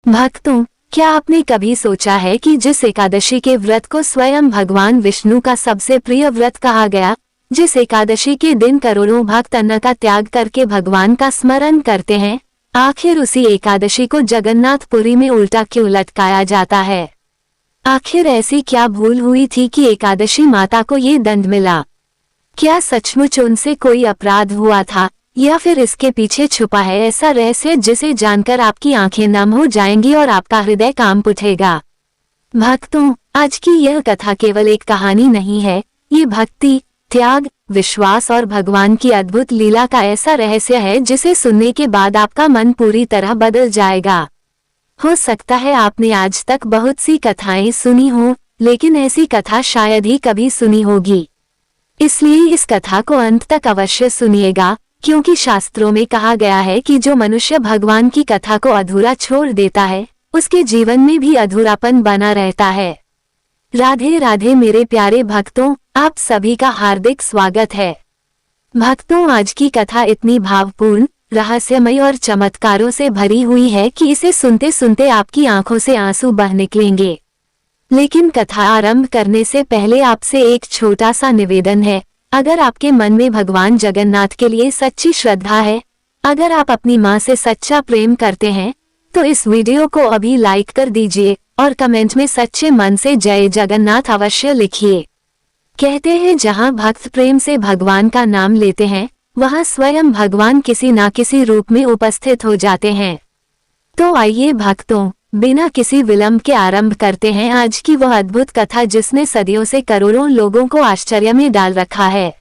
भक्तों, क्या आपने कभी सोचा है कि जिस एकादशी के व्रत को स्वयं भगवान विष्णु का सबसे प्रिय व्रत कहा गया, जिस एकादशी के दिन करोड़ों भक्त अन्न का त्याग करके भगवान का स्मरण करते हैं, आखिर उसी एकादशी को जगन्नाथपुरी में उल्टा क्यों लटकाया जाता है? आखिर ऐसी क्या भूल हुई थी कि एकादशी माता को ये दंड मिला? क्या सचमुच उनसे कोई अपराध हुआ था, या फिर इसके पीछे छुपा है ऐसा रहस्य जिसे जानकर आपकी आंखें नम हो जाएंगी और आपका हृदय कांप उठेगा? भक्तों, आज की यह कथा केवल एक कहानी नहीं है, ये भक्ति, त्याग, विश्वास और भगवान की अद्भुत लीला का ऐसा रहस्य है जिसे सुनने के बाद आपका मन पूरी तरह बदल जाएगा। हो सकता है आपने आज तक बहुत सी कथाएं सुनी हो, लेकिन ऐसी कथा शायद ही कभी सुनी होगी। इसलिए इस कथा को अंत तक अवश्य सुनिएगा, क्योंकि शास्त्रों में कहा गया है कि जो मनुष्य भगवान की कथा को अधूरा छोड़ देता है, उसके जीवन में भी अधूरापन बना रहता है। राधे राधे मेरे प्यारे भक्तों, आप सभी का हार्दिक स्वागत है। भक्तों, आज की कथा इतनी भावपूर्ण, रहस्यमय और चमत्कारों से भरी हुई है कि इसे सुनते सुनते आपकी आंखों से आंसू बह निकलेंगे। लेकिन कथा आरंभ करने से पहले आपसे एक छोटा सा निवेदन है। अगर आपके मन में भगवान जगन्नाथ के लिए सच्ची श्रद्धा है, अगर आप अपनी माँ से सच्चा प्रेम करते हैं, तो इस वीडियो को अभी लाइक कर दीजिए और कमेंट में सच्चे मन से जय जगन्नाथ अवश्य लिखिए। कहते हैं जहाँ भक्त प्रेम से भगवान का नाम लेते हैं, वहाँ स्वयं भगवान किसी न किसी रूप में उपस्थित हो जाते हैं। तो आइए भक्तों, बिना किसी विलंब के आरंभ करते हैं आज की वह अद्भुत कथा जिसने सदियों से करोड़ों लोगों को आश्चर्य में डाल रखा है।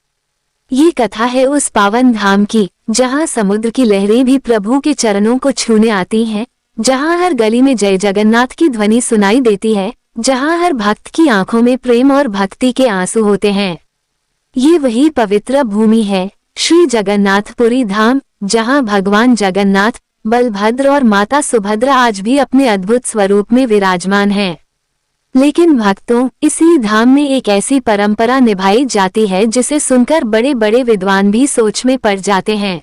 ये कथा है उस पावन धाम की, जहाँ समुद्र की लहरें भी प्रभु के चरणों को छूने आती हैं, जहाँ हर गली में जय जगन्नाथ की ध्वनि सुनाई देती है, जहाँ हर भक्त की आंखों में प्रेम और भक्ति के आंसू होते हैं। ये वही पवित्र भूमि है, श्री जगन्नाथपुरी धाम, जहाँ भगवान जगन्नाथ, बलभद्र और माता सुभद्रा आज भी अपने अद्भुत स्वरूप में विराजमान हैं। लेकिन भक्तों, इसी धाम में एक ऐसी परंपरा निभाई जाती है जिसे सुनकर बड़े बड़े विद्वान भी सोच में पड़ जाते हैं।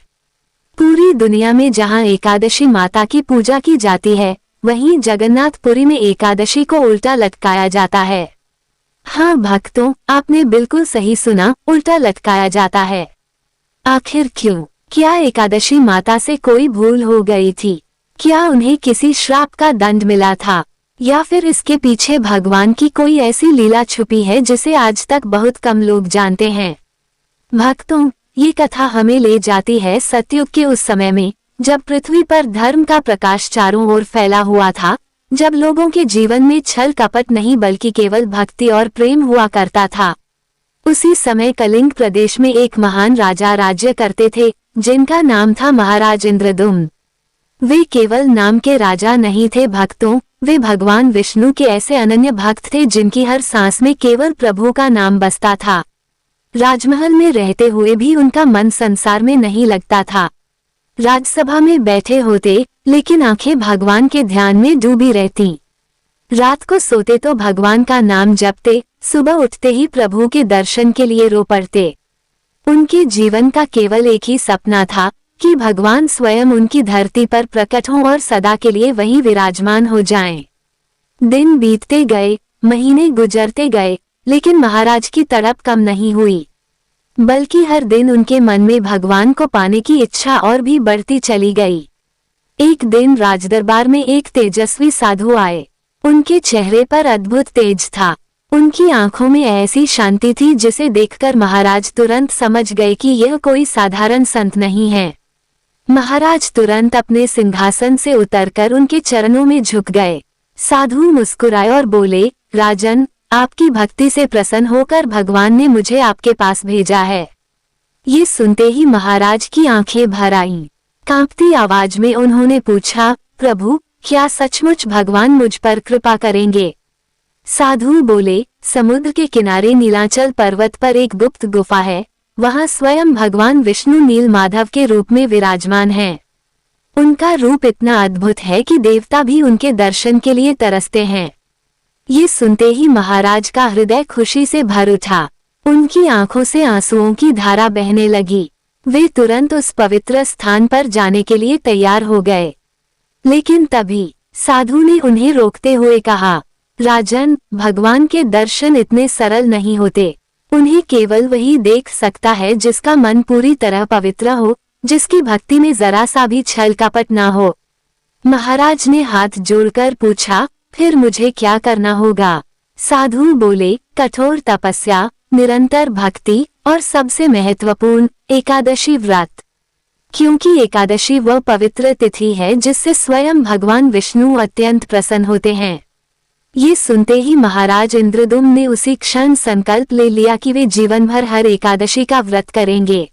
पूरी दुनिया में जहां एकादशी माता की पूजा की जाती है, वहीं जगन्नाथपुरी में एकादशी को उल्टा लटकाया जाता है। हाँ भक्तों, आपने बिल्कुल सही सुना, उल्टा लटकाया जाता है। आखिर क्यों? क्या एकादशी माता से कोई भूल हो गई थी? क्या उन्हें किसी श्राप का दंड मिला था, या फिर इसके पीछे भगवान की कोई ऐसी लीला छुपी है जिसे आज तक बहुत कम लोग जानते हैं? भक्तों, ये कथा हमें ले जाती है सतयुग के उस समय में, जब पृथ्वी पर धर्म का प्रकाश चारों ओर फैला हुआ था, जब लोगों के जीवन में छल कपट नहीं बल्कि केवल भक्ति और प्रेम हुआ करता था। उसी समय कलिंग प्रदेश में एक महान राजा राज्य करते थे, जिनका नाम था महाराज इंद्रदुम्न। वे केवल नाम के राजा नहीं थे भक्तों, वे भगवान विष्णु के ऐसे अनन्य भक्त थे जिनकी हर सांस में केवल प्रभु का नाम बसता था। राजमहल में रहते हुए भी उनका मन संसार में नहीं लगता था। राजसभा में बैठे होते, लेकिन आंखें भगवान के ध्यान में डूबी रहती। रात को सोते तो भगवान का नाम जपते, सुबह उठते ही प्रभु के दर्शन के लिए रो पड़ते। उनके जीवन का केवल एक ही सपना था कि भगवान स्वयं उनकी धरती पर प्रकट हों और सदा के लिए वहीं विराजमान हो जाएं। दिन बीतते गए, महीने गुजरते गए, लेकिन महाराज की तड़प कम नहीं हुई, बल्कि हर दिन उनके मन में भगवान को पाने की इच्छा और भी बढ़ती चली गई। एक दिन राजदरबार में एक तेजस्वी साधु आए। उनके चेहरे पर अद्भुत तेज था, उनकी आंखों में ऐसी शांति थी जिसे देखकर महाराज तुरंत समझ गए कि यह कोई साधारण संत नहीं है। महाराज तुरंत अपने सिंहासन से उतरकर उनके चरणों में झुक गए। साधु मुस्कुराए और बोले, राजन, आपकी भक्ति से प्रसन्न होकर भगवान ने मुझे आपके पास भेजा है। ये सुनते ही महाराज की आंखें भर आईं। कांपती आवाज में उन्होंने पूछा, प्रभु, क्या सचमुच भगवान मुझ पर कृपा करेंगे? साधु बोले, समुद्र के किनारे नीलाचल पर्वत पर एक गुप्त गुफा है, वहां स्वयं भगवान विष्णु नील माधव के रूप में विराजमान हैं। उनका रूप इतना अद्भुत है कि देवता भी उनके दर्शन के लिए तरसते हैं। ये सुनते ही महाराज का हृदय खुशी से भर उठा। उनकी आंखों से आंसुओं की धारा बहने लगी। वे तुरंत उस पवित्र स्थान पर जाने के लिए तैयार हो गए। लेकिन तभी साधु ने उन्हें रोकते हुए कहा, राजन, भगवान के दर्शन इतने सरल नहीं होते। उन्हें केवल वही देख सकता है जिसका मन पूरी तरह पवित्र हो, जिसकी भक्ति में जरा सा भी छल कपट ना हो। महाराज ने हाथ जोड़कर पूछा, फिर मुझे क्या करना होगा? साधु बोले, कठोर तपस्या, निरंतर भक्ति और सबसे महत्वपूर्ण एकादशी व्रत। क्योंकि एकादशी वह पवित्र तिथि है जिससे स्वयं भगवान विष्णु अत्यंत प्रसन्न होते हैं। ये सुनते ही महाराज इंद्रदुम्न ने उसी क्षण संकल्प ले लिया कि वे जीवन भर हर एकादशी का व्रत करेंगे।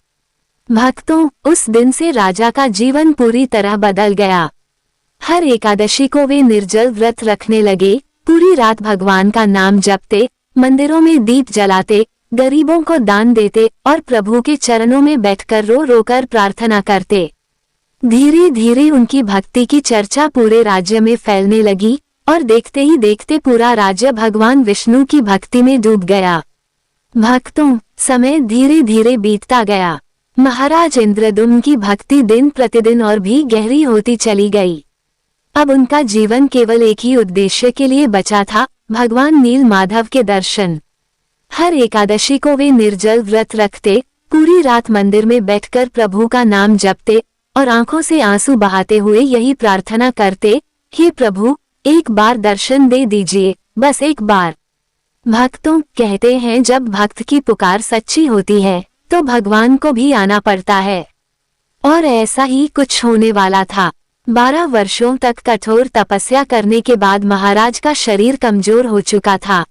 भक्तों, उस दिन से राजा का जीवन पूरी तरह बदल गया। हर एकादशी को वे निर्जल व्रत रखने लगे, पूरी रात भगवान का नाम जपते, मंदिरों में दीप जलाते, गरीबों को दान देते और प्रभु के चरणों में बैठकर रो रो कर प्रार्थना करते। धीरे धीरे उनकी भक्ति की चर्चा पूरे राज्य में फैलने लगी और देखते ही देखते पूरा राज्य भगवान विष्णु की भक्ति में डूब गया। भक्तों, समय धीरे धीरे बीतता गया। महाराज इंद्रदुम्न की भक्ति दिन प्रतिदिन और भी गहरी होती चली गई। अब उनका जीवन केवल एक ही उद्देश्य के लिए बचा था, भगवान नील माधव के दर्शन। हर एकादशी को वे निर्जल व्रत रखते, पूरी रात मंदिर में बैठकर प्रभु का नाम जपते और आंखों से आंसू बहाते हुए यही प्रार्थना करते, हे प्रभु, एक बार दर्शन दे दीजिए, बस एक बार। भक्तों, कहते हैं जब भक्त की पुकार सच्ची होती है तो भगवान को भी आना पड़ता है। और ऐसा ही कुछ होने वाला था। 12 वर्षों तक कठोर तपस्या करने के बाद महाराज का शरीर कमजोर हो चुका था।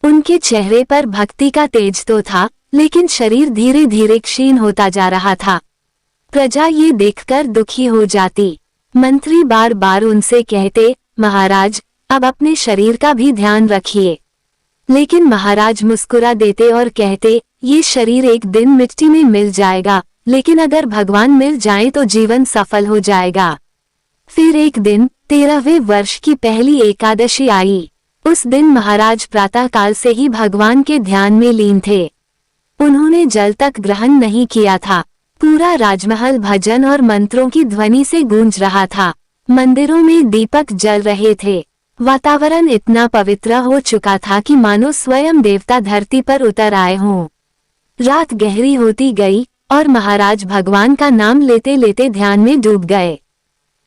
उनके चेहरे पर भक्ति का तेज तो था, लेकिन शरीर धीरे धीरे क्षीण होता जा रहा था। प्रजा ये देखकर दुखी हो जाती। मंत्री बार बार उनसे कहते, महाराज, अब अपने शरीर का भी ध्यान रखिए। लेकिन महाराज मुस्कुरा देते और कहते, ये शरीर एक दिन मिट्टी में मिल जाएगा, लेकिन अगर भगवान मिल जाए तो जीवन सफल हो जाएगा। फिर एक दिन 13वें वर्ष की पहली एकादशी आई। उस दिन महाराज प्रातःकाल से ही भगवान के ध्यान में लीन थे। उन्होंने जल तक ग्रहण नहीं किया था। पूरा राजमहल भजन और मंत्रों की ध्वनि से गूंज रहा था। मंदिरों में दीपक जल रहे थे। वातावरण इतना पवित्र हो चुका था कि मानो स्वयं देवता धरती पर उतर आए हों। रात गहरी होती गई और महाराज भगवान का नाम लेते लेते ध्यान में डूब गए।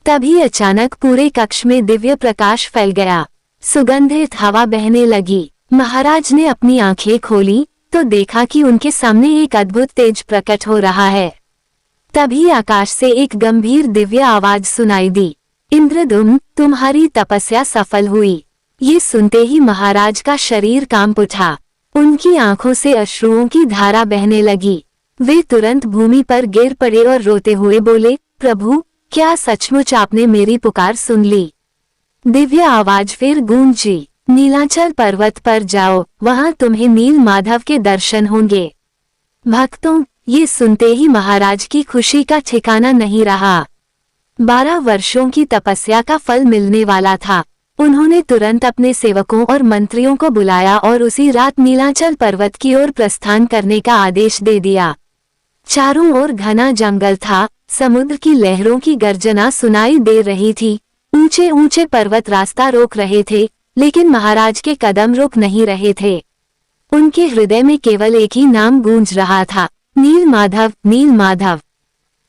तभी अचानक पूरे कक्ष में दिव्य प्रकाश फैल गया। सुगंधित हवा बहने लगी। महाराज ने अपनी आंखें खोली तो देखा कि उनके सामने एक अद्भुत तेज प्रकट हो रहा है। तभी आकाश से एक गंभीर दिव्य आवाज सुनाई दी, इंद्रदुम्न, तुम्हारी तपस्या सफल हुई। ये सुनते ही महाराज का शरीर कांप उठा। उनकी आंखों से अश्रुओं की धारा बहने लगी। वे तुरंत भूमि पर गिर पड़े और रोते हुए बोले, प्रभु, क्या सचमुच आपने मेरी पुकार सुन ली? दिव्य आवाज फिर गूंजी, नीलाचल पर्वत पर जाओ, वहां तुम्हें नील माधव के दर्शन होंगे। भक्तों, ये सुनते ही महाराज की खुशी का ठिकाना नहीं रहा। 12 वर्षों की तपस्या का फल मिलने वाला था। उन्होंने तुरंत अपने सेवकों और मंत्रियों को बुलाया और उसी रात नीलाचल पर्वत की ओर प्रस्थान करने का आदेश दे दिया। चारों ओर घना जंगल था। समुद्र की लहरों की गर्जना सुनाई दे रही थी। ऊंचे ऊंचे पर्वत रास्ता रोक रहे थे, लेकिन महाराज के कदम रुक नहीं रहे थे। उनके हृदय में केवल एक ही नाम गूंज रहा था, नील माधव, नील माधव।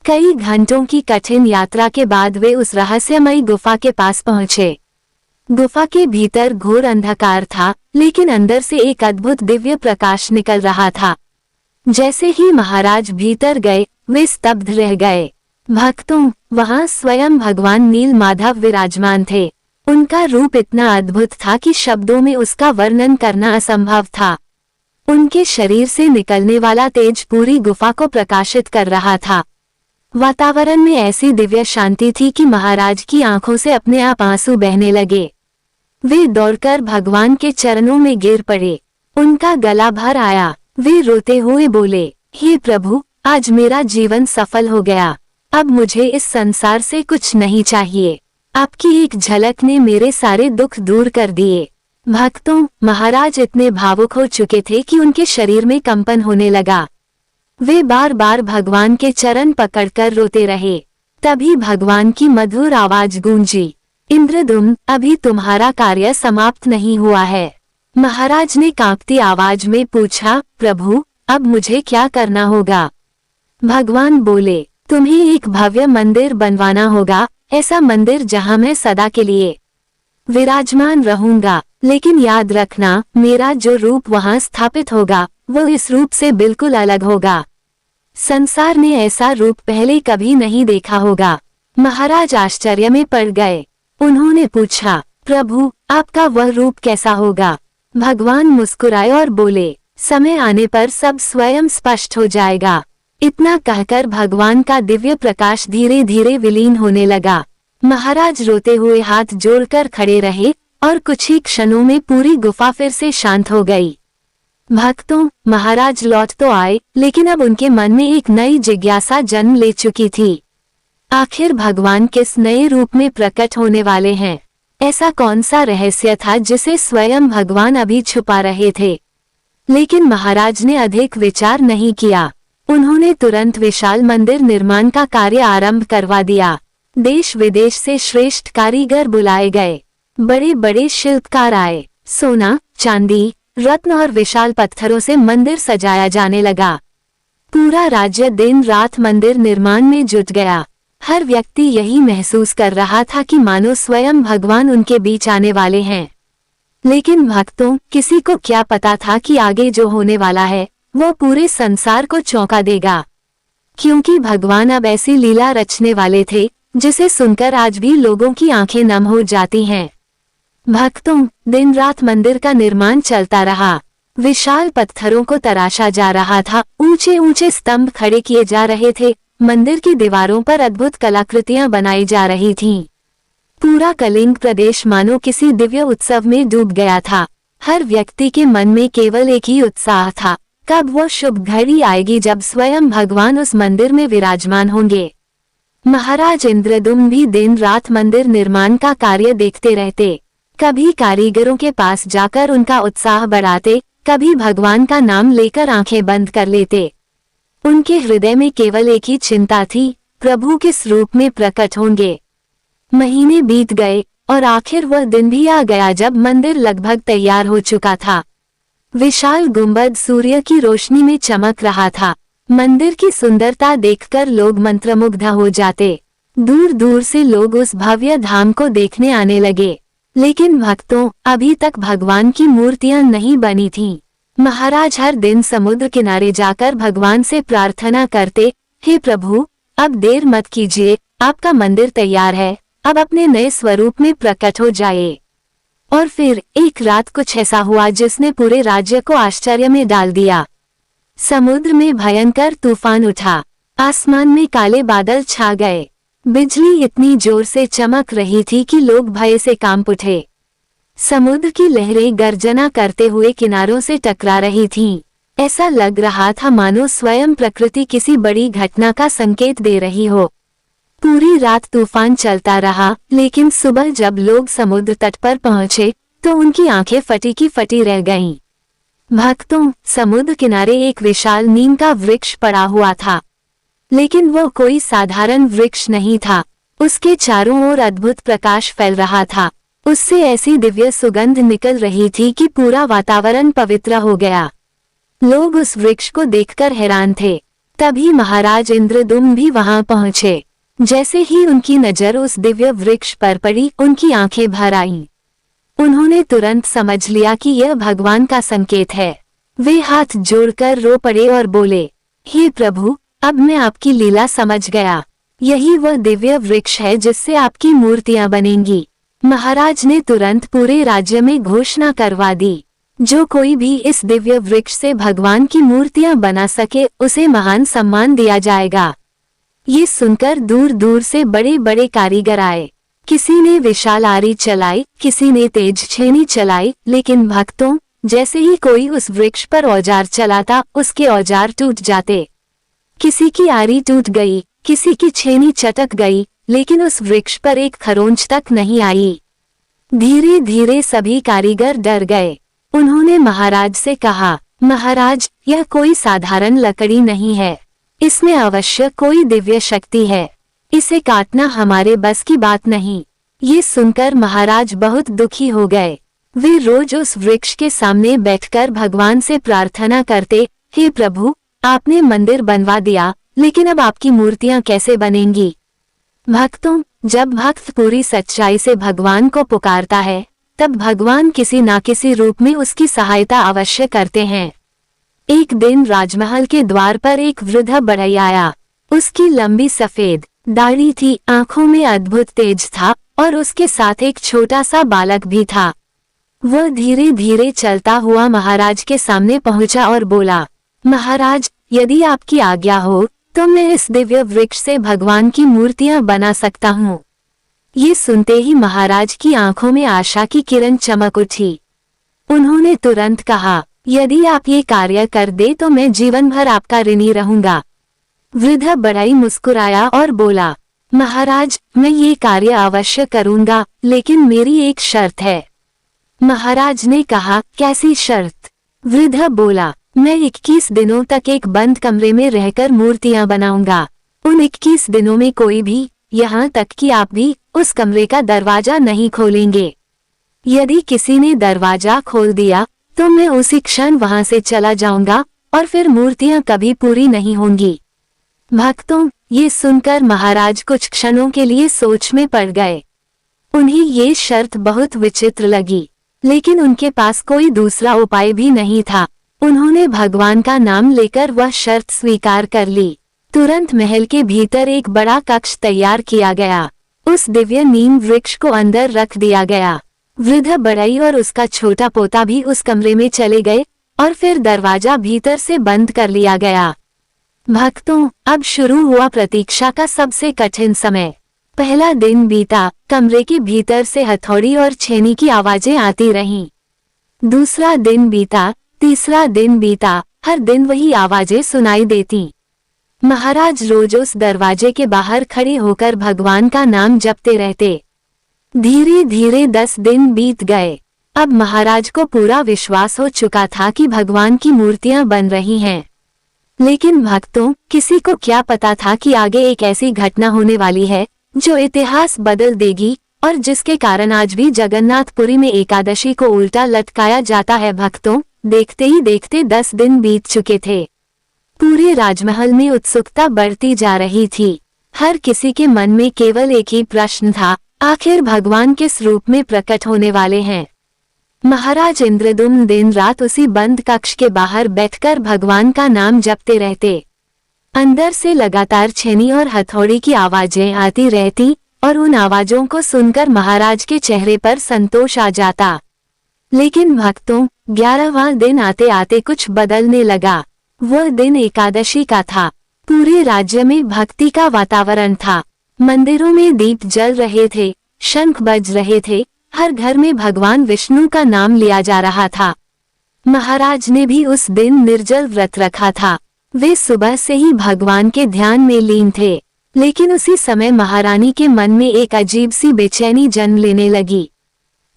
कई घंटों की कठिन यात्रा के बाद वे उस रहस्यमयी गुफा के पास पहुंचे। गुफा के भीतर घोर अंधकार था, लेकिन अंदर से एक अद्भुत दिव्य प्रकाश निकल रहा था। जैसे ही महाराज भीतर गए, वे स्तब्ध रह गए। भक्तों, वहां स्वयं भगवान नील माधव विराजमान थे। उनका रूप इतना अद्भुत था कि शब्दों में उसका वर्णन करना असंभव था। उनके शरीर से निकलने वाला तेज पूरी गुफा को प्रकाशित कर रहा था। वातावरण में ऐसी दिव्य शांति थी कि महाराज की आंखों से अपने आप आंसू बहने लगे। वे दौड़कर भगवान के चरणों में गिर पड़े। उनका गला भर आया। वे रोते हुए बोले, हे प्रभु, आज मेरा जीवन सफल हो गया। अब मुझे इस संसार से कुछ नहीं चाहिए। आपकी एक झलक ने मेरे सारे दुख दूर कर दिए। भक्तों, महाराज इतने भावुक हो चुके थे कि उनके शरीर में कंपन होने लगा। वे बार बार भगवान के चरण पकड़कर रोते रहे। तभी भगवान की मधुर आवाज गूंजी, इंद्रदुम्न, अभी तुम्हारा कार्य समाप्त नहीं हुआ है। महाराज ने कांपती आवाज में पूछा, प्रभु अब मुझे क्या करना होगा? भगवान बोले, तुम्हें एक भव्य मंदिर बनवाना होगा, ऐसा मंदिर जहां मैं सदा के लिए विराजमान रहूंगा। लेकिन याद रखना, मेरा जो रूप वहां स्थापित होगा वो इस रूप से बिल्कुल अलग होगा। संसार ने ऐसा रूप पहले कभी नहीं देखा होगा। महाराज आश्चर्य में पड़ गए। उन्होंने पूछा, प्रभु आपका वह रूप कैसा होगा? भगवान मुस्कुराए और बोले, समय आने पर सब स्वयं स्पष्ट हो जाएगा। इतना कहकर भगवान का दिव्य प्रकाश धीरे धीरे विलीन होने लगा। महाराज रोते हुए हाथ जोड़कर खड़े रहे और कुछ ही क्षणों में पूरी गुफा फिर से शांत हो गई। भक्तों, महाराज लौट तो आए, लेकिन अब उनके मन में एक नई जिज्ञासा जन्म ले चुकी थी। आखिर भगवान किस नए रूप में प्रकट होने वाले हैं? ऐसा कौन सा रहस्य था जिसे स्वयं भगवान अभी छुपा रहे थे? लेकिन महाराज ने अधिक विचार नहीं किया। उन्होंने तुरंत विशाल मंदिर निर्माण का कार्य आरंभ करवा दिया। देश विदेश से श्रेष्ठ कारीगर बुलाए गए। बड़े बड़े शिल्पकार आए। सोना, चांदी, रत्न और विशाल पत्थरों से मंदिर सजाया जाने लगा। पूरा राज्य दिन रात मंदिर निर्माण में जुट गया। हर व्यक्ति यही महसूस कर रहा था कि मानो स्वयं भगवान उनके बीच आने वाले हैं। लेकिन भक्तों, किसी को क्या पता था कि आगे जो होने वाला है वो पूरे संसार को चौंका देगा। क्योंकि भगवान अब ऐसी लीला रचने वाले थे जिसे सुनकर आज भी लोगों की आंखें नम हो जाती हैं। भक्तों, दिन रात मंदिर का निर्माण चलता रहा। विशाल पत्थरों को तराशा जा रहा था, ऊंचे ऊंचे स्तंभ खड़े किए जा रहे थे, मंदिर की दीवारों पर अद्भुत कलाकृतियां बनाई जा रही थीं। पूरा कलिंग प्रदेश मानो किसी दिव्य उत्सव में डूब गया था। हर व्यक्ति के मन में केवल एक ही उत्साह था, कब वो शुभ घड़ी आएगी जब स्वयं भगवान उस मंदिर में विराजमान होंगे। महाराज इंद्रदुम्न भी दिन रात मंदिर निर्माण का कार्य देखते रहते। कभी कारीगरों के पास जाकर उनका उत्साह बढ़ाते, कभी भगवान का नाम लेकर आंखें बंद कर लेते। उनके हृदय में केवल एक ही चिंता थी, प्रभु किस रूप में प्रकट होंगे। महीने बीत गए और आखिर वह दिन भी आ गया जब मंदिर लगभग तैयार हो चुका था। विशाल गुंबद सूर्य की रोशनी में चमक रहा था। मंदिर की सुंदरता देखकर लोग मंत्रमुग्ध हो जाते। दूर दूर से लोग उस भव्य धाम को देखने आने लगे। लेकिन भक्तों, अभी तक भगवान की मूर्तियां नहीं बनी थीं। महाराज हर दिन समुद्र किनारे जाकर भगवान से प्रार्थना करते, हे प्रभु अब देर मत कीजिए, आपका मंदिर तैयार है, अब अपने नए स्वरूप में प्रकट हो जाए। और फिर एक रात कुछ ऐसा हुआ जिसने पूरे राज्य को आश्चर्य में डाल दिया। समुद्र में भयंकर तूफान उठा। आसमान में काले बादल छा गए। बिजली इतनी जोर से चमक रही थी कि लोग भय से कांप उठे। समुद्र की लहरें गर्जना करते हुए किनारों से टकरा रही थीं। ऐसा लग रहा था मानो स्वयं प्रकृति किसी बड़ी घटना का संकेत दे रही हो। पूरी रात तूफान चलता रहा, लेकिन सुबह जब लोग समुद्र तट पर पहुंचे तो उनकी आंखें फटी की फटी रह गईं। भक्तों, समुद्र किनारे एक विशाल नीम का वृक्ष पड़ा हुआ था। लेकिन वो कोई साधारण वृक्ष नहीं था। उसके चारों ओर अद्भुत प्रकाश फैल रहा था। उससे ऐसी दिव्य सुगंध निकल रही थी कि पूरा वातावरण पवित्र हो गया। लोग उस वृक्ष को देखकर हैरान थे। तभी महाराज इंद्रदुम्न भी वहां पहुंचे। जैसे ही उनकी नजर उस दिव्य वृक्ष पर पड़ी, उनकी आंखें भर आईं। उन्होंने तुरंत समझ लिया कि यह भगवान का संकेत है। वे हाथ जोड़कर रो पड़े और बोले, हे प्रभु, अब मैं आपकी लीला समझ गया। यही वह दिव्य वृक्ष है जिससे आपकी मूर्तियां बनेंगी। महाराज ने तुरंत पूरे राज्य में घोषणा करवा दी, जो कोई भी इस दिव्य वृक्ष से भगवान की मूर्तियां बना सके उसे महान सम्मान दिया जाएगा। ये सुनकर दूर दूर से बड़े बड़े कारीगर आए। किसी ने विशाल आरी चलाई, किसी ने तेज छेनी चलाई, लेकिन भक्तों, जैसे ही कोई उस वृक्ष पर औजार चलाता उसके औजार टूट जाते। किसी की आरी टूट गई, किसी की छेनी चटक गई, लेकिन उस वृक्ष पर एक खरोंच तक नहीं आई। धीरे धीरे सभी कारीगर डर गए। उन्होंने महाराज से कहा, महाराज, यह कोई साधारण लकड़ी नहीं है, इसमें अवश्य कोई दिव्य शक्ति है। इसे काटना हमारे बस की बात नहीं। ये सुनकर महाराज बहुत दुखी हो गए। वे रोज उस वृक्ष के सामने बैठकर भगवान से प्रार्थना करते, हे प्रभु, आपने मंदिर बनवा दिया, लेकिन अब आपकी मूर्तियां कैसे बनेंगी। भक्तों, जब भक्त पूरी सच्चाई से भगवान को पुकारता है, तब भगवान किसी न किसी रूप में उसकी सहायता अवश्य करते हैं। एक दिन राजमहल के द्वार पर एक वृद्ध बढ़ई आया। उसकी लंबी सफेद दाढ़ी थी, आंखों में अद्भुत तेज था और उसके साथ एक छोटा सा बालक भी था। वह धीरे धीरे चलता हुआ महाराज के सामने पहुंचा और बोला, महाराज, यदि आपकी आज्ञा हो तो मैं इस दिव्य वृक्ष से भगवान की मूर्तियां बना सकता हूँ। ये सुनते ही महाराज की आंखों में आशा की किरण चमक उठी। उन्होंने तुरंत कहा, यदि आप ये कार्य कर दे तो मैं जीवन भर आपका ऋणी रहूंगा। वृद्ध बढ़ई मुस्कुराया और बोला, महाराज, मैं ये कार्य अवश्य करूंगा, लेकिन मेरी एक शर्त है। महाराज ने कहा, कैसी शर्त। वृद्ध बोला, मैं 21 दिनों तक एक बंद कमरे में रहकर मूर्तियां बनाऊंगा। उन 21 दिनों में कोई भी, यहाँ तक कि आप भी, उस कमरे का दरवाजा नहीं खोलेंगे। यदि किसी ने दरवाजा खोल दिया तो मैं उसी क्षण वहां से चला जाऊंगा और फिर मूर्तियां कभी पूरी नहीं होंगी। भक्तों, ये सुनकर महाराज कुछ क्षणों के लिए सोच में पड़ गए। उन्हें ये शर्त बहुत विचित्र लगी, लेकिन उनके पास कोई दूसरा उपाय भी नहीं था। उन्होंने भगवान का नाम लेकर वह शर्त स्वीकार कर ली। तुरंत महल के भीतर एक बड़ा कक्ष तैयार किया गया। उस दिव्य नीम वृक्ष को अंदर रख दिया गया। वृद्ध बढ़ई और उसका छोटा पोता भी उस कमरे में चले गए और फिर दरवाजा भीतर से बंद कर लिया गया। भक्तों, अब शुरू हुआ प्रतीक्षा का सबसे कठिन समय। पहला दिन बीता, कमरे के भीतर से हथौड़ी और छेनी की आवाजें आती रहीं। दूसरा दिन बीता, तीसरा दिन बीता, हर दिन वही आवाजें सुनाई देती। महाराज रोज उस दरवाजे के बाहर खड़े होकर भगवान का नाम जपते रहते। धीरे धीरे 10 दिन बीत गए। अब महाराज को पूरा विश्वास हो चुका था कि भगवान की मूर्तियां बन रही हैं। लेकिन भक्तों, किसी को क्या पता था कि आगे एक ऐसी घटना होने वाली है जो इतिहास बदल देगी और जिसके कारण आज भी जगन्नाथपुरी में एकादशी को उल्टा लटकाया जाता है। भक्तों, देखते ही देखते 10 दिन बीत चुके थे। पूरे राजमहल में उत्सुकता बढ़ती जा रही थी। हर किसी के मन में केवल एक ही प्रश्न था, आखिर भगवान किस रूप में प्रकट होने वाले हैं। महाराज इंद्रद्युम्न दिन रात उसी बंद कक्ष के बाहर बैठकर भगवान का नाम जपते रहते। अंदर से लगातार छेनी और हथौड़ी की आवाजें आती रहती और उन आवाजों को सुनकर महाराज के चेहरे पर संतोष आ जाता। लेकिन भक्तों, 11वां दिन आते आते कुछ बदलने लगा। वह दिन एकादशी का था। पूरे राज्य में भक्ति का वातावरण था। मंदिरों में दीप जल रहे थे, शंख बज रहे थे, हर घर में भगवान विष्णु का नाम लिया जा रहा था। महाराज ने भी उस दिन निर्जल व्रत रखा था। वे सुबह से ही भगवान के ध्यान में लीन थे। लेकिन उसी समय महारानी के मन में एक अजीब सी बेचैनी जन्म लेने लगी।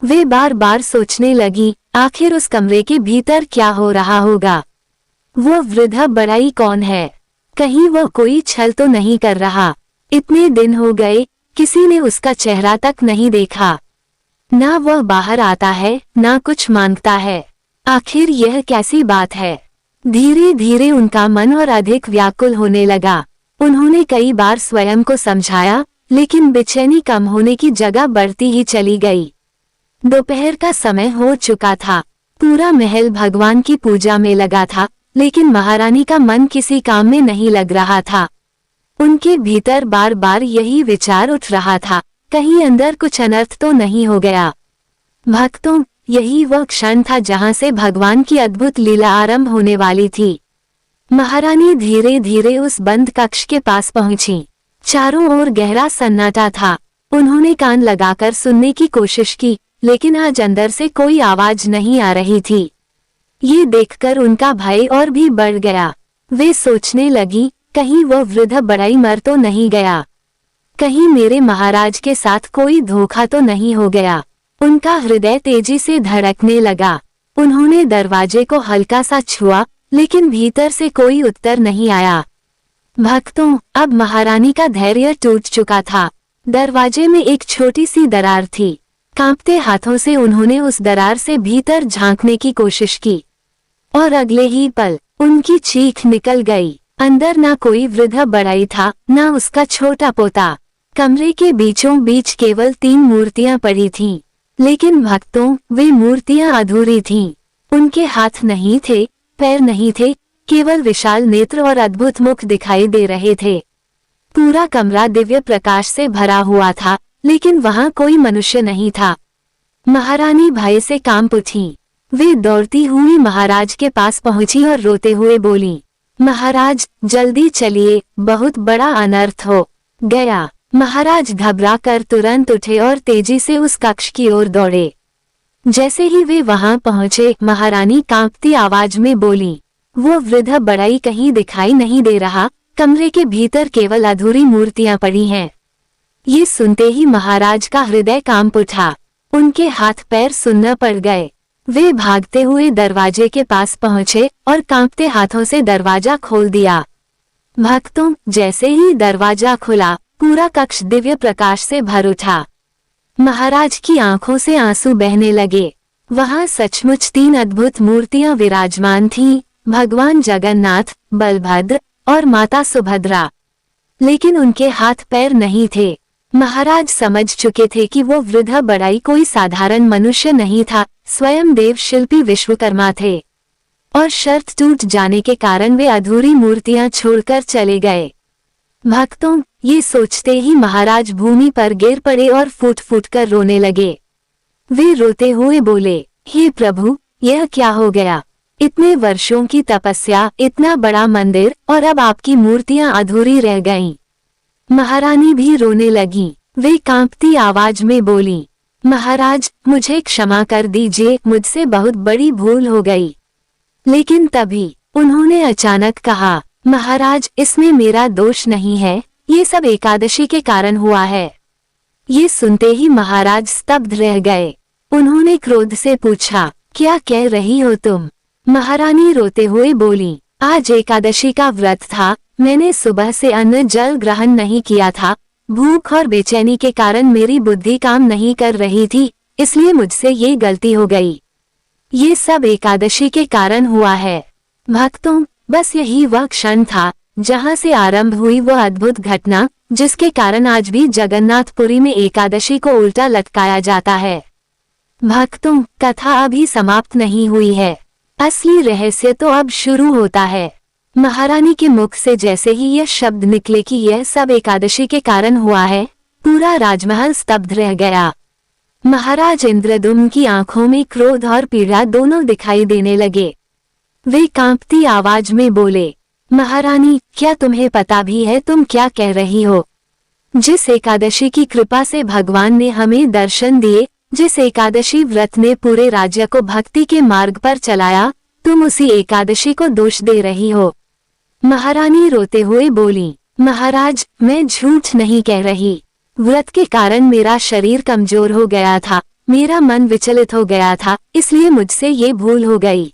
वे बार बार सोचने लगी, आखिर उस कमरे के भीतर क्या हो रहा होगा। वो वृद्ध बढ़ई कौन है? कहीं वह कोई छल तो नहीं कर रहा? इतने दिन हो गए, किसी ने उसका चेहरा तक नहीं देखा। ना वह बाहर आता है, ना कुछ मांगता है। आखिर यह कैसी बात है? धीरे धीरे उनका मन और अधिक व्याकुल होने लगा। उन्होंने कई बार स्वयं को समझाया, लेकिन बेचैनी कम होने की जगह बढ़ती ही चली गई। दोपहर का समय हो चुका था। पूरा महल भगवान की पूजा में लगा था, लेकिन महारानी का मन किसी काम में नहीं लग रहा था। उनके भीतर बार बार यही विचार उठ रहा था, कहीं अंदर कुछ अनर्थ तो नहीं हो गया। भक्तों, यही वह क्षण था जहां से भगवान की अद्भुत लीला आरंभ होने वाली थी। महारानी धीरे धीरे उस बंद कक्ष के पास पहुंची। चारों ओर गहरा सन्नाटा था। उन्होंने कान लगाकर सुनने की कोशिश की, लेकिन आज अंदर से कोई आवाज नहीं आ रही थी। ये देखकर उनका भय और भी बढ़ गया। वे सोचने लगी, कहीं वह वृद्ध बढ़ई मर तो नहीं गया, कहीं मेरे महाराज के साथ कोई धोखा तो नहीं हो गया। उनका हृदय तेजी से धड़कने लगा। उन्होंने दरवाजे को हल्का सा छुआ, लेकिन भीतर से कोई उत्तर नहीं आया। भक्तों, अब महारानी का धैर्य टूट चुका था। दरवाजे में एक छोटी सी दरार थी। कांपते हाथों से उन्होंने उस दरार से भीतर झांकने की कोशिश की और अगले ही पल उनकी चीख निकल गई। अंदर ना कोई वृद्ध बड़ाई था, ना उसका छोटा पोता। कमरे के बीचों बीच केवल 3 मूर्तियां पड़ी थीं, लेकिन भक्तों, वे मूर्तियां अधूरी थीं। उनके हाथ नहीं थे, पैर नहीं थे, केवल विशाल नेत्र और अद्भुत मुख दिखाई दे रहे थे। पूरा कमरा दिव्य प्रकाश से भरा हुआ था, लेकिन वहां कोई मनुष्य नहीं था। महारानी भय से कांप उठी। वे दौड़ती हुई महाराज के पास पहुंची और रोते हुए बोली, महाराज जल्दी चलिए, बहुत बड़ा अनर्थ हो गया। महाराज घबरा कर तुरंत उठे और तेजी से उस कक्ष की ओर दौड़े। जैसे ही वे वहां पहुंचे, महारानी कांपती आवाज में बोली, वो वृद्ध बड़ाई कहीं दिखाई नहीं दे रहा, कमरे के भीतर केवल अधूरी मूर्तियां पड़ी हैं। ये सुनते ही महाराज का हृदय कांप उठा। उनके हाथ पैर सुन्न पड़ गए। वे भागते हुए दरवाजे के पास पहुंचे और कांपते हाथों से दरवाजा खोल दिया। भक्तों, जैसे ही दरवाजा खुला, पूरा कक्ष दिव्य प्रकाश से भर उठा। महाराज की आंखों से आंसू बहने लगे। वहां सचमुच 3 अद्भुत मूर्तियां विराजमान थीं, भगवान जगन्नाथ, बलभद्र और माता सुभद्रा। लेकिन उनके हाथ पैर नहीं थे। महाराज समझ चुके थे कि वो वृद्ध बड़ाई कोई साधारण मनुष्य नहीं था, स्वयं देव शिल्पी विश्वकर्मा थे। और शर्त टूट जाने के कारण वे अधूरी मूर्तियां छोड़कर चले गए। भक्तों, ये सोचते ही महाराज भूमि पर गिर पड़े और फूट फूट कर रोने लगे। वे रोते हुए बोले, हे प्रभु, यह क्या हो गया? इतने वर्षों की तपस्या, इतना बड़ा मंदिर, और अब आपकी मूर्तियां अधूरी रह गईं। महारानी भी रोने लगी। वे कांपती आवाज में बोली, महाराज मुझे क्षमा कर दीजिए, मुझसे बहुत बड़ी भूल हो गई। लेकिन तभी उन्होंने अचानक कहा, महाराज इसमें मेरा दोष नहीं है, ये सब एकादशी के कारण हुआ है। ये सुनते ही महाराज स्तब्ध रह गए। उन्होंने क्रोध से पूछा, क्या कह रही हो तुम? महारानी रोते हुए बोली, आज एकादशी का व्रत था, मैंने सुबह से अन्न जल ग्रहण नहीं किया था। भूख और बेचैनी के कारण मेरी बुद्धि काम नहीं कर रही थी, इसलिए मुझसे ये गलती हो गई। ये सब एकादशी के कारण हुआ है। भक्तों, बस यही वह क्षण था जहां से आरंभ हुई वह अद्भुत घटना, जिसके कारण आज भी जगन्नाथपुरी में एकादशी को उल्टा लटकाया जाता है। भक्तों, कथा अभी समाप्त नहीं हुई है। असली रहस्य तो अब शुरू होता है। महारानी के मुख से जैसे ही यह शब्द निकले कि यह सब एकादशी के कारण हुआ है, पूरा राजमहल स्तब्ध रह गया। महाराज इंद्रद्युम्न की आंखों में क्रोध और पीड़ा दोनों दिखाई देने लगे। वे कांपती आवाज में बोले, महारानी, क्या तुम्हें पता भी है तुम क्या कह रही हो? जिस एकादशी की कृपा से भगवान ने हमें दर्शन दिए, जिस एकादशी व्रत ने पूरे राज्य को भक्ति के मार्ग पर चलाया, तुम उसी एकादशी को दोष दे रही हो। महारानी रोते हुए बोली, महाराज मैं झूठ नहीं कह रही। व्रत के कारण मेरा शरीर कमजोर हो गया था, मेरा मन विचलित हो गया था, इसलिए मुझसे ये भूल हो गई।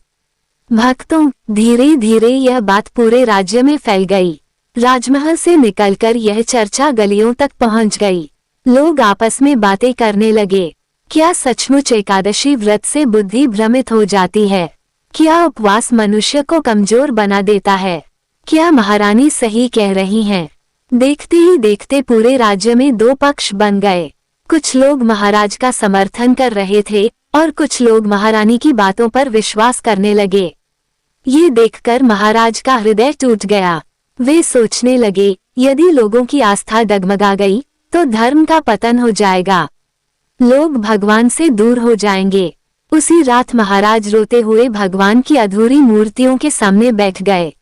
भक्तों, धीरे धीरे यह बात पूरे राज्य में फैल गई। राजमहल से निकलकर यह चर्चा गलियों तक पहुंच गई। लोग आपस में बातें करने लगे। क्या सचमुच एकादशी व्रत से बुद्धि भ्रमित हो जाती है? क्या उपवास मनुष्य को कमजोर बना देता है? क्या महारानी सही कह रही हैं? देखते ही देखते पूरे राज्य में 2 पक्ष बन गए। कुछ लोग महाराज का समर्थन कर रहे थे और कुछ लोग महारानी की बातों पर विश्वास करने लगे। ये देखकर महाराज का हृदय टूट गया। वे सोचने लगे, यदि लोगों की आस्था डगमगा गई तो धर्म का पतन हो जाएगा, लोग भगवान से दूर हो जाएंगे। उसी रात महाराज रोते हुए भगवान की अधूरी मूर्तियों के सामने बैठ गए।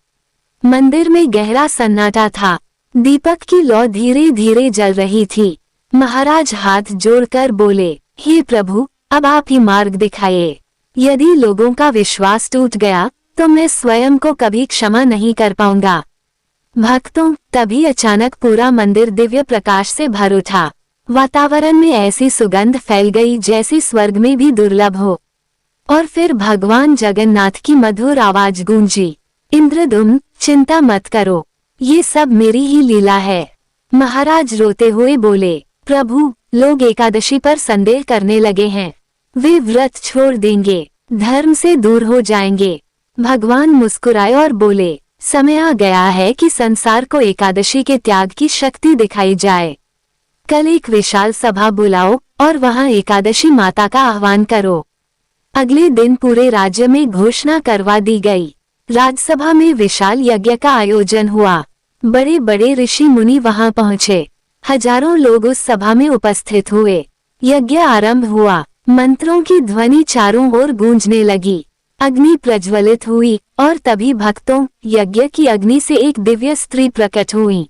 मंदिर में गहरा सन्नाटा था। दीपक की लौ धीरे धीरे जल रही थी। महाराज हाथ जोड़कर बोले, हे प्रभु, अब आप ही मार्ग दिखाइए। यदि लोगों का विश्वास टूट गया तो मैं स्वयं को कभी क्षमा नहीं कर पाऊंगा। भक्तों, तभी अचानक पूरा मंदिर दिव्य प्रकाश से भर उठा। वातावरण में ऐसी सुगंध फैल गई जैसी स्वर्ग में भी दुर्लभ हो। और फिर भगवान जगन्नाथ की मधुर आवाज गूंजी, इंद्रद्युम्न, चिंता मत करो, ये सब मेरी ही लीला है। महाराज रोते हुए बोले, प्रभु, लोग एकादशी पर संदेह करने लगे हैं। वे व्रत छोड़ देंगे, धर्म से दूर हो जाएंगे। भगवान मुस्कुराए और बोले, समय आ गया है कि संसार को एकादशी के त्याग की शक्ति दिखाई जाए। कल एक विशाल सभा बुलाओ और वहां एकादशी माता का आह्वान करो। अगले दिन पूरे राज्य में घोषणा करवा दी गई। राजसभा में विशाल यज्ञ का आयोजन हुआ। बड़े बड़े ऋषि मुनि वहां पहुंचे। हजारों लोग उस सभा में उपस्थित हुए। यज्ञ आरंभ हुआ। मंत्रों की ध्वनि चारों ओर गूंजने लगी। अग्नि प्रज्वलित हुई और तभी भक्तों यज्ञ की अग्नि से एक दिव्य स्त्री प्रकट हुई।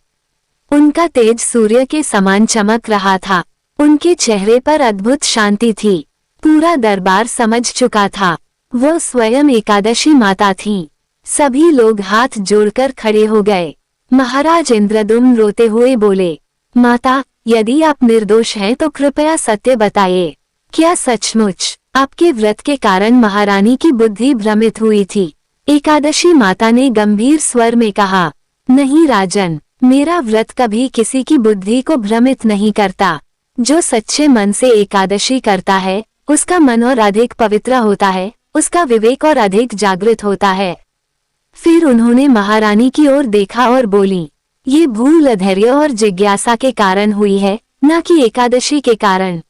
उनका तेज सूर्य के समान चमक रहा था। उनके चेहरे पर अद्भुत शांति थी। पूरा दरबार समझ चुका था, वो स्वयं एकादशी माता थीं। सभी लोग हाथ जोड़कर खड़े हो गए। महाराज इंद्रद्युम्न रोते हुए बोले, माता, यदि आप निर्दोष हैं तो कृपया सत्य बताइए। क्या सचमुच आपके व्रत के कारण महारानी की बुद्धि भ्रमित हुई थी? एकादशी माता ने गंभीर स्वर में कहा, नहीं राजन, मेरा व्रत कभी किसी की बुद्धि को भ्रमित नहीं करता। जो सच्चे मन से एकादशी करता है, उसका मन और अधिक पवित्र होता है, उसका विवेक और अधिक जागृत होता है। फिर उन्होंने महारानी की ओर देखा और बोली, ये भूल अधैर्य और जिज्ञासा के कारण हुई है, न कि एकादशी के कारण।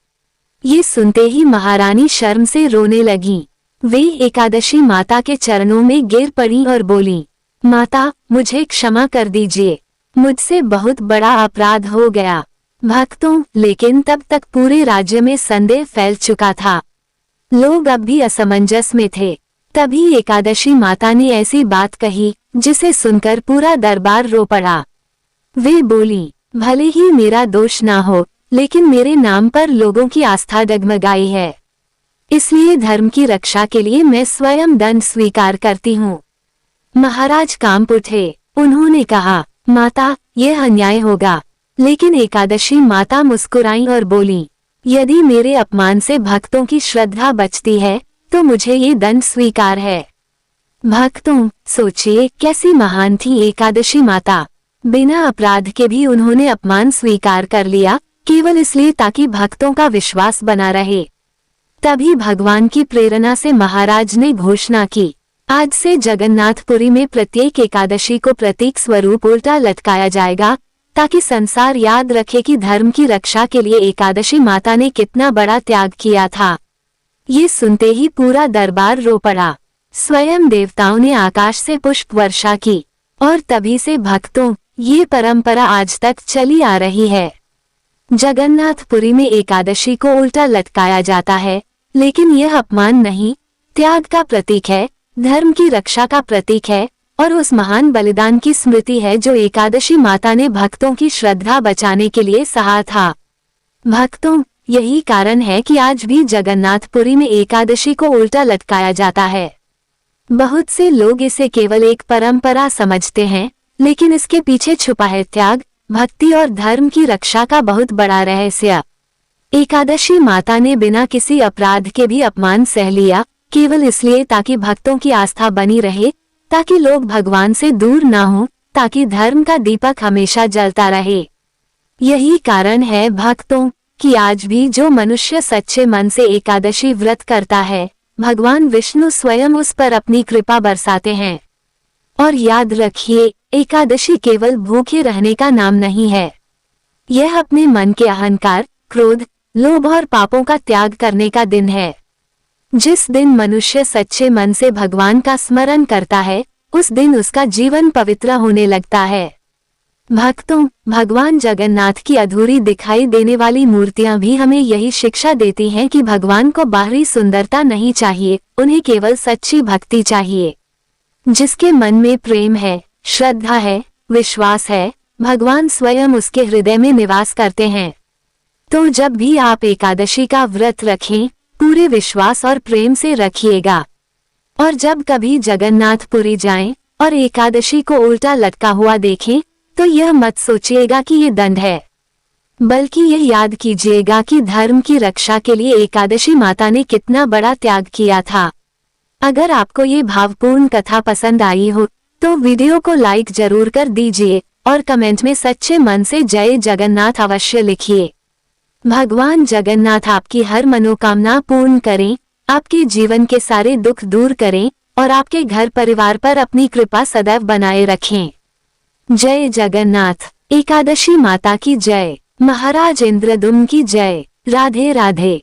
ये सुनते ही महारानी शर्म से रोने लगीं। वे एकादशी माता के चरणों में गिर पड़ी और बोली, माता, मुझे क्षमा कर दीजिए, मुझसे बहुत बड़ा अपराध हो गया। भक्तों, लेकिन तब तक पूरे राज्य में संदेह फैल चुका था। लोग अब भी असमंजस में थे। तभी एकादशी माता ने ऐसी बात कही जिसे सुनकर पूरा दरबार रो पड़ा। वे बोली, भले ही मेरा दोष ना हो, लेकिन मेरे नाम पर लोगों की आस्था डगमगाई है। इसलिए धर्म की रक्षा के लिए मैं स्वयं दंड स्वीकार करती हूँ। महाराज कांप उठे। उन्होंने कहा, माता, यह अन्याय होगा। लेकिन एकादशी माता मुस्कुराई और बोली, यदि मेरे अपमान से भक्तों की श्रद्धा बचती है तो मुझे ये दंड स्वीकार है। भक्तों, सोचिए कैसी महान थी एकादशी माता। बिना अपराध के भी उन्होंने अपमान स्वीकार कर लिया, केवल इसलिए ताकि भक्तों का विश्वास बना रहे। तभी भगवान की प्रेरणा से महाराज ने घोषणा की, आज से जगन्नाथपुरी में प्रत्येक एकादशी को प्रतीक स्वरूप उल्टा लटकाया जाएगा, ताकि संसार याद रखे कि धर्म की रक्षा के लिए एकादशी माता ने कितना बड़ा त्याग किया था। ये सुनते ही पूरा दरबार रो पड़ा। स्वयं देवताओं ने आकाश से पुष्प वर्षा की और तभी से भक्तों, ये परंपरा आज तक चली आ रही है। जगन्नाथपुरी में एकादशी को उल्टा लटकाया जाता है, लेकिन यह अपमान नहीं, त्याग का प्रतीक है, धर्म की रक्षा का प्रतीक है और उस महान बलिदान की स्मृति है जो एकादशी माता ने भक्तों की श्रद्धा बचाने के लिए सहा था। भक्तों, यही कारण है कि आज भी जगन्नाथपुरी में एकादशी को उल्टा लटकाया जाता है। बहुत से लोग इसे केवल एक परंपरा समझते हैं, लेकिन इसके पीछे छुपा है त्याग, भक्ति और धर्म की रक्षा का बहुत बड़ा रहस्य। एकादशी माता ने बिना किसी अपराध के भी अपमान सह लिया, केवल इसलिए ताकि भक्तों की आस्था बनी रहे, ताकि लोग भगवान से दूर ना हो, ताकि धर्म का दीपक हमेशा जलता रहे। यही कारण है भक्तों कि आज भी जो मनुष्य सच्चे मन से एकादशी व्रत करता है, भगवान विष्णु स्वयं उस पर अपनी कृपा बरसाते हैं। और याद रखिए, एकादशी केवल भूखे रहने का नाम नहीं है। यह अपने मन के अहंकार, क्रोध, लोभ और पापों का त्याग करने का दिन है। जिस दिन मनुष्य सच्चे मन से भगवान का स्मरण करता है, उस दिन उसका जीवन पवित्र होने लगता है। भक्तों, भगवान जगन्नाथ की अधूरी दिखाई देने वाली मूर्तियां भी हमें यही शिक्षा देती हैं कि भगवान को बाहरी सुंदरता नहीं चाहिए, उन्हें केवल सच्ची भक्ति चाहिए। जिसके मन में प्रेम है, श्रद्धा है, विश्वास है, भगवान स्वयं उसके हृदय में निवास करते हैं। तो जब भी आप एकादशी का व्रत रखें, पूरे विश्वास और प्रेम से रखिएगा। और जब कभी जगन्नाथपुरी जाएं और एकादशी को उल्टा लटका हुआ देखें, तो यह मत सोचिएगा कि ये दंड है, बल्कि यह याद कीजिएगा कि धर्म की रक्षा के लिए एकादशी माता ने कितना बड़ा त्याग किया था। अगर आपको ये भावपूर्ण कथा पसंद आई हो, तो वीडियो को लाइक जरूर कर दीजिए और कमेंट में सच्चे मन से जय जगन्नाथ अवश्य लिखिए। भगवान जगन्नाथ आपकी हर मनोकामना पूर्ण करें, आपके जीवन के सारे दुख दूर करें और आपके घर परिवार पर अपनी कृपा सदैव बनाए रखें। जय जगन्नाथ। एकादशी माता की जय। महाराज इंद्रद्युम्न की जय। राधे राधे।